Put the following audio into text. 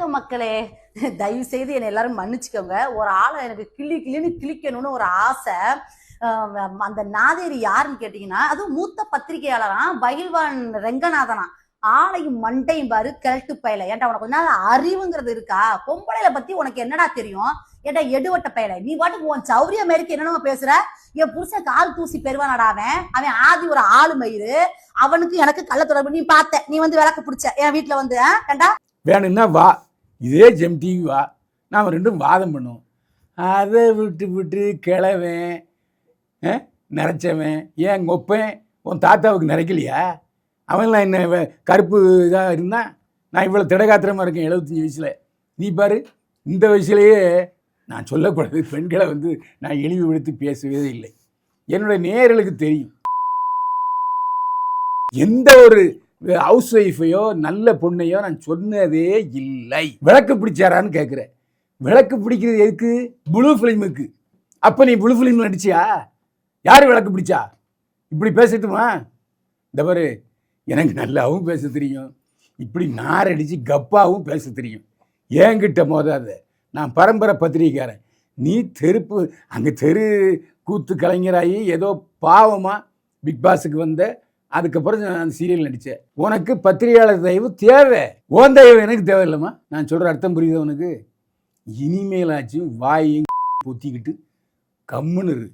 வணக்கம் மக்களே, தயவு செய்து என்னை எல்லாரும் மன்னிச்சுக்கோங்க. ஒரு ஆளை எனக்கு கிளின்னு கிளிக்கணும்னு ஒரு ஆசை. அந்த நாதேரி யாருன்னு கேட்டீங்கன்னா, அதுவும் மூத்த பத்திரிகையாளரா பகில்வான் ரெங்கநாதனா. ஆளையும் மண்டையும் பாரு, கிழட்டு பயில. ஏன்டா உனக்கு கொஞ்ச அறிவுங்கிறது இருக்கா? பொம்பளையில பத்தி உனக்கு என்னடா தெரியும்? ஏன்டா எடுவட்ட பயில, நீ பாட்டுக்கு உன் சௌரிய மாரிக்கு என்னென்ன பேசுற? என் புருஷன் கால் தூசி பெறுவானடா. அவன் ஆதி ஒரு ஆளு மயிறு. அவனுக்கு எனக்கு கள்ள தொடர்பு. நீ பார்த்த, நீ வந்து விளக்கு பிடிச்ச என் வீட்டுல வந்து கண்டா. வேணும்னா வா, இதே ஜெம் டிவி வா, நாம் ரெண்டும் வாதம் பண்ணுவோம். அதை விட்டு கிழவன் நிறைச்சவன் ஏன் கொப்பேன் உன் தாத்தாவுக்கு நிறைக்கலையா? அவன்லாம் என்ன கருப்பு இதாக இருந்தால் நான் இவ்வளோ திடகாத்திரமாக இருக்கேன் 75 வயசில். நீ பாரு, இந்த வயசுலேயே நான் சொல்லக்கூடாது, பெண்களை வந்து நான் இழிவுபடுத்தி பேசுவதே இல்லை. என்னுடைய நேயர்களுக்கு தெரியும், எந்த ஒரு ஹவுஸ் ஒய்ஃபையோ நல்ல பொண்ணையோ நான் சொன்னதே இல்லை. விளக்கு பிடிச்சாரான்னு கேட்குறேன். விளக்கு பிடிக்கிறது எதுக்கு? ப்ளூ ஃபிலிமுக்கு. அப்போ நீ ப்ளூ ஃபிலிம் நடிச்சியா? யார் விளக்கு பிடிச்சா? இப்படி பேசட்டுமா? இந்த பாரு, எனக்கு நல்லாவும் பேச தெரியும், இப்படி நாரடிச்சு கப்பாவும் பேச தெரியும். ஏங்கிட்ட மோதாத, நான் பரம்பரை பத்திரிக்கைக்காரன். நீ அங்கே தெரு கூத்து கலைஞராகி ஏதோ பாவமாக பிக் பாஸுக்கு வந்த, அதுக்கப்புறம் அந்த சீரியல் நடித்தேன். உனக்கு பத்திரிகையாளர் தயவு தேவை, ஓன் தயவு எனக்கு தேவையில்லைம்மா. நான் சொல்கிற அர்த்தம் புரியுது உனக்கு? இனிமேலாச்சும் வாயும் பொத்திக்கிட்டு கம்முன்னு இரு.